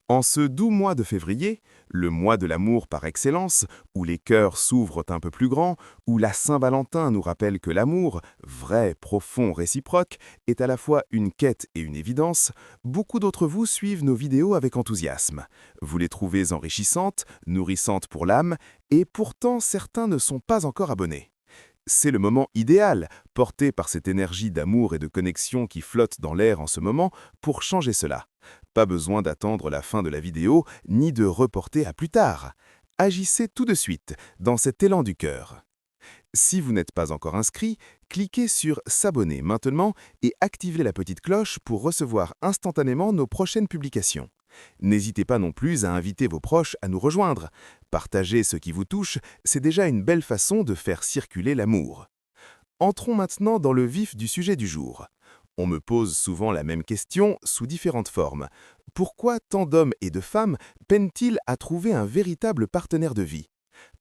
En ce doux mois de février, le mois de l'amour par excellence, où les cœurs s'ouvrent un peu plus grand, où la Saint-Valentin nous rappelle que l'amour, vrai, profond, réciproque, est à la fois une quête et une évidence, beaucoup d'entre vous suivent nos vidéos avec enthousiasme. Vous les trouvez enrichissantes, nourrissantes pour l'âme, et pourtant certains ne sont pas encore abonnés. C'est le moment idéal, porté par cette énergie d'amour et de connexion qui flotte dans l'air en ce moment, pour changer cela. Pas besoin d'attendre la fin de la vidéo, ni de reporter à plus tard. Agissez tout de suite, dans cet élan du cœur. Si vous n'êtes pas encore inscrit, cliquez sur S'abonner maintenant et activez la petite cloche pour recevoir instantanément nos prochaines publications. N'hésitez pas non plus à inviter vos proches à nous rejoindre. Partager ce qui vous touche, c'est déjà une belle façon de faire circuler l'amour. Entrons maintenant dans le vif du sujet du jour. On me pose souvent la même question sous différentes formes. Pourquoi tant d'hommes et de femmes peinent-ils à trouver un véritable partenaire de vie ?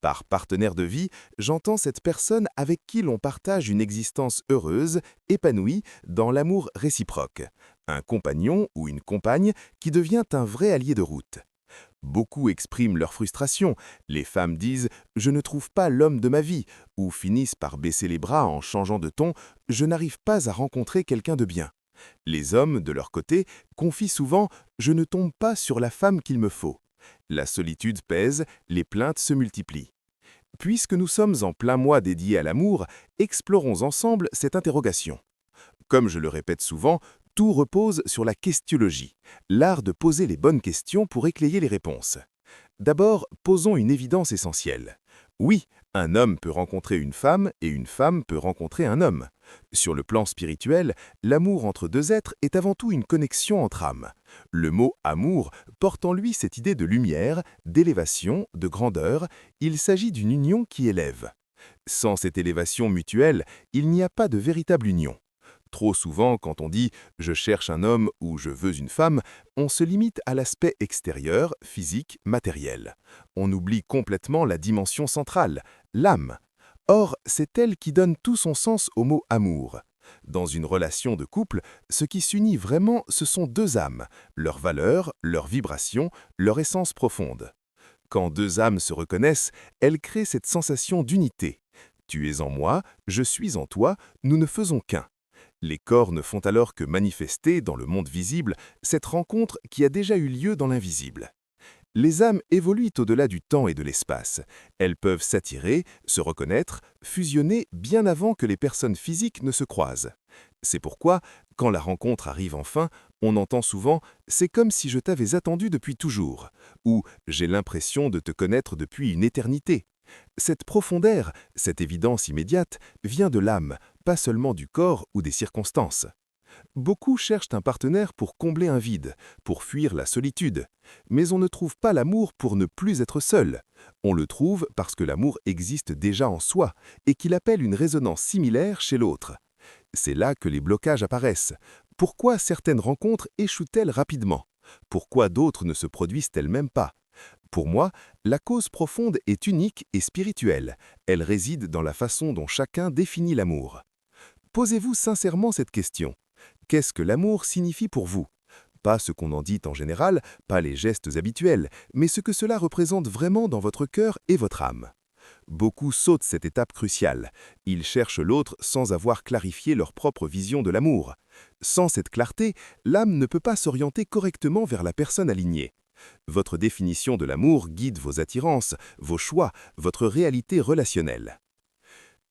Par partenaire de vie, j'entends cette personne avec qui l'on partage une existence heureuse, épanouie, dans l'amour réciproque. Un compagnon ou une compagne qui devient un vrai allié de route. Beaucoup expriment leur frustration. Les femmes disent « je ne trouve pas l'homme de ma vie » ou finissent par baisser les bras en changeant de ton « je n'arrive pas à rencontrer quelqu'un de bien ». Les hommes, de leur côté, confient souvent « je ne tombe pas sur la femme qu'il me faut ». La solitude pèse, les plaintes se multiplient. Puisque nous sommes en plein mois dédié à l'amour, explorons ensemble cette interrogation. Comme je le répète souvent, tout repose sur la questiologie, l'art de poser les bonnes questions pour éclayer les réponses. D'abord, posons une évidence essentielle. Oui, un homme peut rencontrer une femme et une femme peut rencontrer un homme. Sur le plan spirituel, l'amour entre deux êtres est avant tout une connexion entre âmes. Le mot « amour » porte en lui cette idée de lumière, d'élévation, de grandeur. Il s'agit d'une union qui élève. Sans cette élévation mutuelle, il n'y a pas de véritable union. Trop souvent, quand on dit « je cherche un homme » ou « je veux une femme », on se limite à l'aspect extérieur, physique, matériel. On oublie complètement la dimension centrale, l'âme. Or, c'est elle qui donne tout son sens au mot « amour ». Dans une relation de couple, ce qui s'unit vraiment, ce sont deux âmes, leurs valeurs, leurs vibrations, leur essence profonde. Quand deux âmes se reconnaissent, elles créent cette sensation d'unité. Tu es en moi, je suis en toi, nous ne faisons qu'un. Les corps ne font alors que manifester, dans le monde visible, cette rencontre qui a déjà eu lieu dans l'invisible. Les âmes évoluent au-delà du temps et de l'espace. Elles peuvent s'attirer, se reconnaître, fusionner bien avant que les personnes physiques ne se croisent. C'est pourquoi, quand la rencontre arrive enfin, on entend souvent « c'est comme si je t'avais attendu depuis toujours » ou « j'ai l'impression de te connaître depuis une éternité ». Cette profondeur, cette évidence immédiate, vient de l'âme, pas seulement du corps ou des circonstances. Beaucoup cherchent un partenaire pour combler un vide, pour fuir la solitude. Mais on ne trouve pas l'amour pour ne plus être seul. On le trouve parce que l'amour existe déjà en soi et qu'il appelle une résonance similaire chez l'autre. C'est là que les blocages apparaissent. Pourquoi certaines rencontres échouent-elles rapidement? Pourquoi d'autres ne se produisent-elles même pas? Pour moi, la cause profonde est unique et spirituelle. Elle réside dans la façon dont chacun définit l'amour. Posez-vous sincèrement cette question. Qu'est-ce que l'amour signifie pour vous? Pas ce qu'on en dit en général, pas les gestes habituels, mais ce que cela représente vraiment dans votre cœur et votre âme. Beaucoup sautent cette étape cruciale. Ils cherchent l'autre sans avoir clarifié leur propre vision de l'amour. Sans cette clarté, l'âme ne peut pas s'orienter correctement vers la personne alignée. Votre définition de l'amour guide vos attirances, vos choix, votre réalité relationnelle.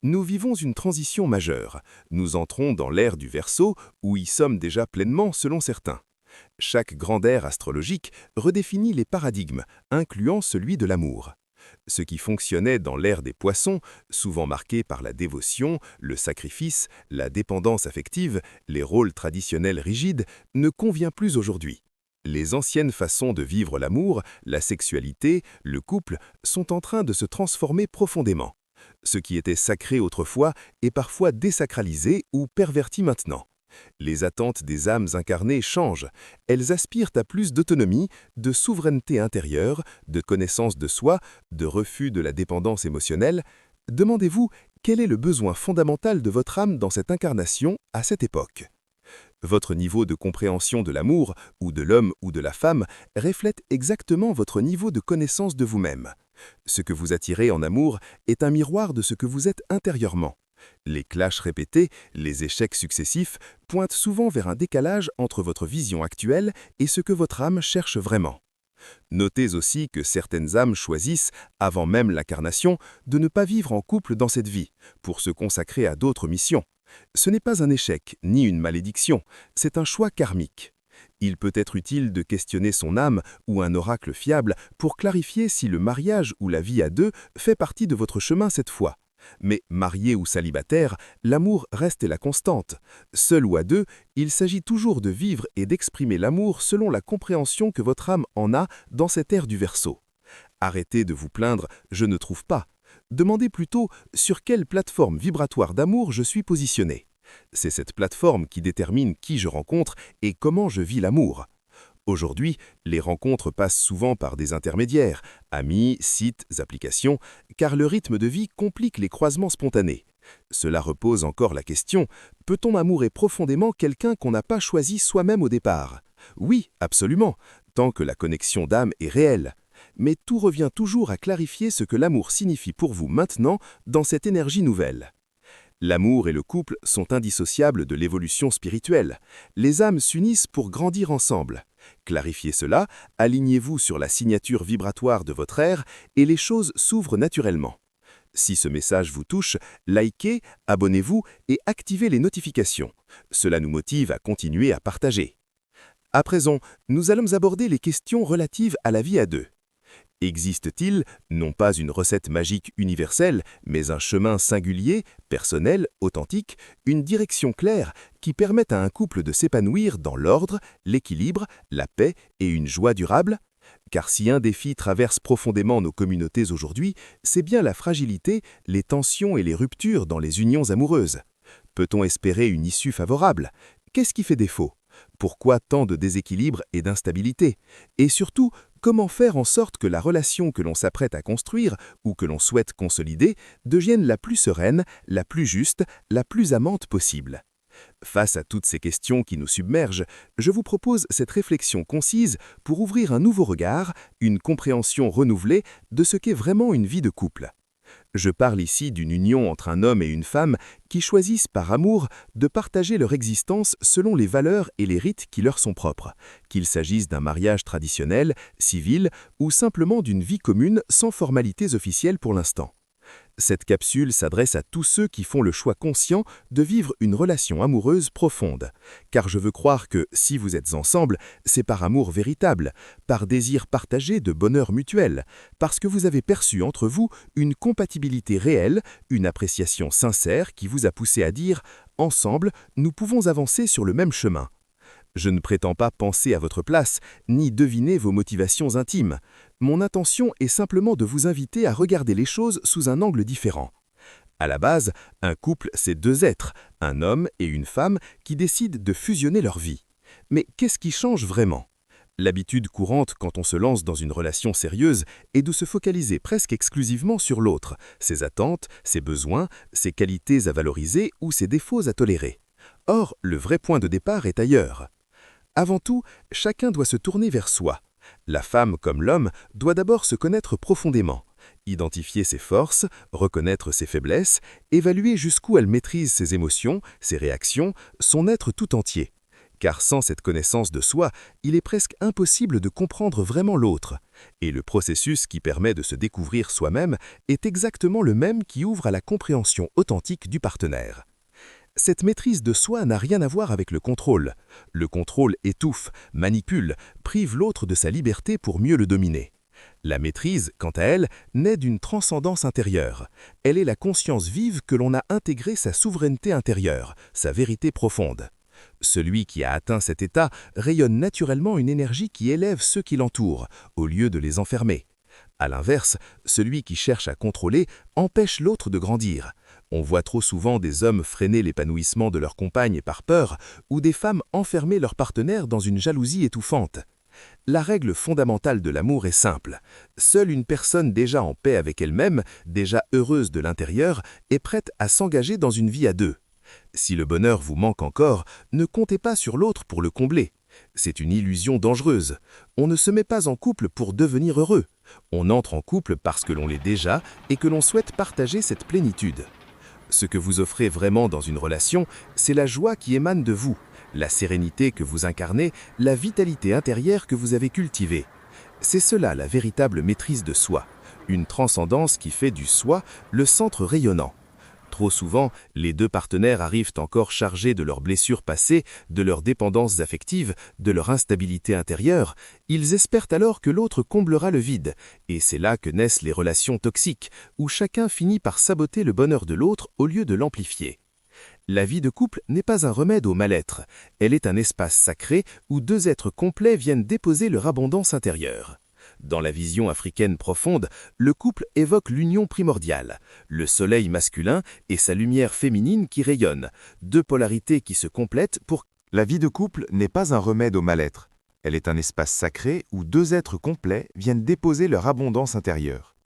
Nous vivons une transition majeure. Nous entrons dans l'ère du Verseau, où y sommes déjà pleinement selon certains. Chaque grande ère astrologique redéfinit les paradigmes, incluant celui de l'amour. Ce qui fonctionnait dans l'ère des Poissons, souvent marqué par la dévotion, le sacrifice, la dépendance affective, les rôles traditionnels rigides, ne convient plus aujourd'hui. Les anciennes façons de vivre l'amour, la sexualité, le couple, sont en train de se transformer profondément. Ce qui était sacré autrefois est parfois désacralisé ou perverti maintenant. Les attentes des âmes incarnées changent. Elles aspirent à plus d'autonomie, de souveraineté intérieure, de connaissance de soi, de refus de la dépendance émotionnelle. Demandez-vous quel est le besoin fondamental de votre âme dans cette incarnation à cette époque. Votre niveau de compréhension de l'amour, ou de l'homme ou de la femme, reflète exactement votre niveau de connaissance de vous-même. Ce que vous attirez en amour est un miroir de ce que vous êtes intérieurement. Les clashs répétés, les échecs successifs, pointent souvent vers un décalage entre votre vision actuelle et ce que votre âme cherche vraiment. Notez aussi que certaines âmes choisissent, avant même l'incarnation, de ne pas vivre en couple dans cette vie, pour se consacrer à d'autres missions. Ce n'est pas un échec, ni une malédiction, c'est un choix karmique. Il peut être utile de questionner son âme ou un oracle fiable pour clarifier si le mariage ou la vie à deux fait partie de votre chemin cette fois. Mais marié ou célibataire, l'amour reste la constante. Seul ou à deux, il s'agit toujours de vivre et d'exprimer l'amour selon la compréhension que votre âme en a dans cette ère du Verseau. Arrêtez de vous plaindre « je ne trouve pas ». Demandez plutôt sur quelle plateforme vibratoire d'amour je suis positionné. C'est cette plateforme qui détermine qui je rencontre et comment je vis l'amour. Aujourd'hui, les rencontres passent souvent par des intermédiaires, amis, sites, applications, car le rythme de vie complique les croisements spontanés. Cela repose encore la question, peut-on amourer profondément quelqu'un qu'on n'a pas choisi soi-même au départ? Oui, absolument, tant que la connexion d'âme est réelle. Mais tout revient toujours à clarifier ce que l'amour signifie pour vous maintenant dans cette énergie nouvelle. L'amour et le couple sont indissociables de l'évolution spirituelle. Les âmes s'unissent pour grandir ensemble. Clarifiez cela, alignez-vous sur la signature vibratoire de votre ère et les choses s'ouvrent naturellement. Si ce message vous touche, likez, abonnez-vous et activez les notifications. Cela nous motive à continuer à partager. À présent, nous allons aborder les questions relatives à la vie à deux. Existe-t-il, non pas une recette magique universelle, mais un chemin singulier, personnel, authentique, une direction claire qui permette à un couple de s'épanouir dans l'ordre, l'équilibre, la paix et une joie durable? Car si un défi traverse profondément nos communautés aujourd'hui, c'est bien la fragilité, les tensions et les ruptures dans les unions amoureuses. Peut-on espérer une issue favorable? Qu'est-ce qui fait défaut? Pourquoi tant de déséquilibre et d'instabilité? Et surtout, comment faire en sorte que la relation que l'on s'apprête à construire ou que l'on souhaite consolider devienne la plus sereine, la plus juste, la plus amante possible? Face à toutes ces questions qui nous submergent, je vous propose cette réflexion concise pour ouvrir un nouveau regard, une compréhension renouvelée de ce qu'est vraiment une vie de couple. Je parle ici d'une union entre un homme et une femme qui choisissent par amour de partager leur existence selon les valeurs et les rites qui leur sont propres, qu'il s'agisse d'un mariage traditionnel, civil ou simplement d'une vie commune sans formalités officielles pour l'instant. Cette capsule s'adresse à tous ceux qui font le choix conscient de vivre une relation amoureuse profonde. Car je veux croire que, si vous êtes ensemble, c'est par amour véritable, par désir partagé de bonheur mutuel, parce que vous avez perçu entre vous une compatibilité réelle, une appréciation sincère qui vous a poussé à dire « Ensemble, nous pouvons avancer sur le même chemin ». Je ne prétends pas penser à votre place, ni deviner vos motivations intimes. Mon intention est simplement de vous inviter à regarder les choses sous un angle différent. À la base, un couple, c'est deux êtres, un homme et une femme qui décident de fusionner leur vie. Mais qu'est-ce qui change vraiment? L'habitude courante quand on se lance dans une relation sérieuse est de se focaliser presque exclusivement sur l'autre, ses attentes, ses besoins, ses qualités à valoriser ou ses défauts à tolérer. Or, le vrai point de départ est ailleurs. Avant tout, chacun doit se tourner vers soi. La femme comme l'homme doit d'abord se connaître profondément, identifier ses forces, reconnaître ses faiblesses, évaluer jusqu'où elle maîtrise ses émotions, ses réactions, son être tout entier. Car sans cette connaissance de soi, il est presque impossible de comprendre vraiment l'autre. Et le processus qui permet de se découvrir soi-même est exactement le même qui ouvre à la compréhension authentique du partenaire. Cette maîtrise de soi n'a rien à voir avec le contrôle. Le contrôle étouffe, manipule, prive l'autre de sa liberté pour mieux le dominer. La maîtrise, quant à elle, naît d'une transcendance intérieure. Elle est la conscience vive que l'on a intégré sa souveraineté intérieure, sa vérité profonde. Celui qui a atteint cet état rayonne naturellement une énergie qui élève ceux qui l'entourent, au lieu de les enfermer. À l'inverse, celui qui cherche à contrôler empêche l'autre de grandir. On voit trop souvent des hommes freiner l'épanouissement de leur compagne par peur ou des femmes enfermer leur partenaire dans une jalousie étouffante. La règle fondamentale de l'amour est simple. Seule une personne déjà en paix avec elle-même, déjà heureuse de l'intérieur, est prête à s'engager dans une vie à deux. Si le bonheur vous manque encore, ne comptez pas sur l'autre pour le combler. C'est une illusion dangereuse. On ne se met pas en couple pour devenir heureux. On entre en couple parce que l'on l'est déjà et que l'on souhaite partager cette plénitude. Ce que vous offrez vraiment dans une relation, c'est la joie qui émane de vous, la sérénité que vous incarnez, la vitalité intérieure que vous avez cultivée. C'est cela la véritable maîtrise de soi, une transcendance qui fait du soi le centre rayonnant. Trop souvent, les deux partenaires arrivent encore chargés de leurs blessures passées, de leurs dépendances affectives, de leur instabilité intérieure. Ils espèrent alors que l'autre comblera le vide, et c'est là que naissent les relations toxiques, où chacun finit par saboter le bonheur de l'autre au lieu de l'amplifier. La vie de couple n'est pas un remède au mal-être, elle est un espace sacré où deux êtres complets viennent déposer leur abondance intérieure. Dans la vision africaine profonde, le couple évoque l'union primordiale, le soleil masculin et sa lumière féminine qui rayonne, deux polarités qui se complètent pour... La vie de couple n'est pas un remède au mal-être. Elle est un espace sacré où deux êtres complets viennent déposer leur abondance intérieure.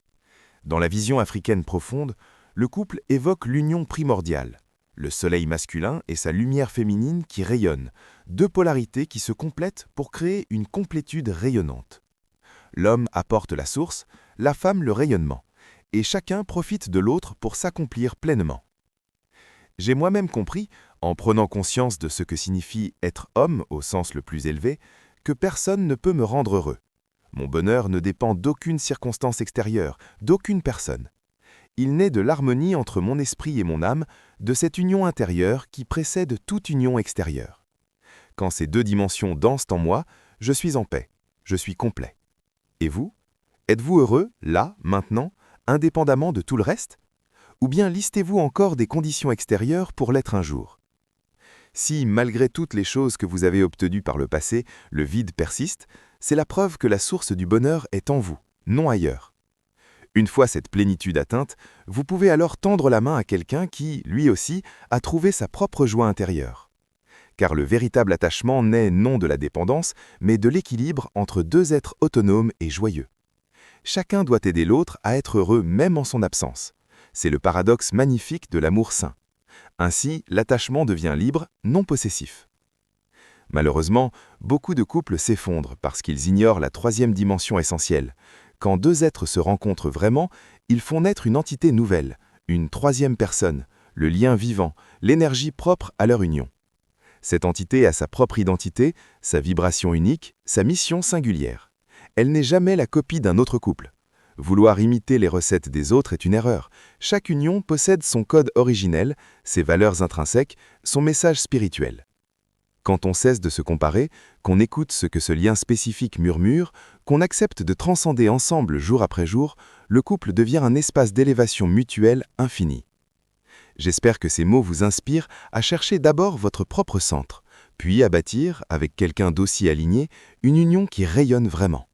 Dans la vision africaine profonde, le couple évoque l'union primordiale, le soleil masculin et sa lumière féminine qui rayonnent, deux polarités qui se complètent pour créer une complétude rayonnante. L'homme apporte la source, la femme le rayonnement, et chacun profite de l'autre pour s'accomplir pleinement. J'ai moi-même compris, en prenant conscience de ce que signifie être homme au sens le plus élevé, que personne ne peut me rendre heureux. Mon bonheur ne dépend d'aucune circonstance extérieure, d'aucune personne. Il naît de l'harmonie entre mon esprit et mon âme, de cette union intérieure qui précède toute union extérieure. Quand ces deux dimensions dansent en moi, je suis en paix, je suis complet. Et vous? Êtes-vous heureux, là, maintenant, indépendamment de tout le reste? Ou bien listez-vous encore des conditions extérieures pour l'être un jour? Si, malgré toutes les choses que vous avez obtenues par le passé, le vide persiste, c'est la preuve que la source du bonheur est en vous, non ailleurs. Une fois cette plénitude atteinte, vous pouvez alors tendre la main à quelqu'un qui, lui aussi, a trouvé sa propre joie intérieure. Car le véritable attachement naît non de la dépendance, mais de l'équilibre entre deux êtres autonomes et joyeux. Chacun doit aider l'autre à être heureux même en son absence. C'est le paradoxe magnifique de l'amour sain. Ainsi, l'attachement devient libre, non possessif. Malheureusement, beaucoup de couples s'effondrent parce qu'ils ignorent la troisième dimension essentielle. Quand deux êtres se rencontrent vraiment, ils font naître une entité nouvelle, une troisième personne, le lien vivant, l'énergie propre à leur union. Cette entité a sa propre identité, sa vibration unique, sa mission singulière. Elle n'est jamais la copie d'un autre couple. Vouloir imiter les recettes des autres est une erreur. Chaque union possède son code originel, ses valeurs intrinsèques, son message spirituel. Quand on cesse de se comparer, qu'on écoute ce que ce lien spécifique murmure, qu'on accepte de transcender ensemble jour après jour, le couple devient un espace d'élévation mutuelle infinie. J'espère que ces mots vous inspirent à chercher d'abord votre propre centre, puis à bâtir, avec quelqu'un d'aussi aligné, une union qui rayonne vraiment.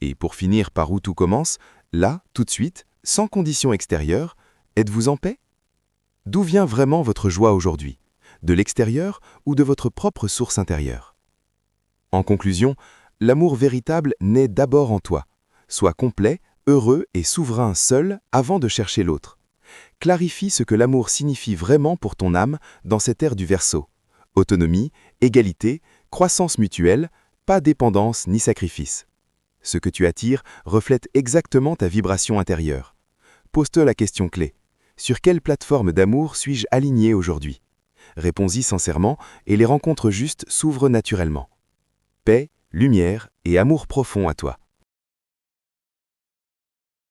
Et pour finir par où tout commence, là, tout de suite, sans condition extérieure, êtes-vous en paix? D'où vient vraiment votre joie aujourd'hui? De l'extérieur ou de votre propre source intérieure? En conclusion, l'amour véritable naît d'abord en toi. Sois complet, heureux et souverain seul avant de chercher l'autre. Clarifie ce que l'amour signifie vraiment pour ton âme dans cette ère du Verseau. Autonomie, égalité, croissance mutuelle, pas dépendance ni sacrifice. Ce que tu attires reflète exactement ta vibration intérieure. Pose-toi la question clé. Sur quelle plateforme d'amour suis-je aligné aujourd'hui? Réponds-y sincèrement et les rencontres justes s'ouvrent naturellement. Paix, lumière et amour profond à toi.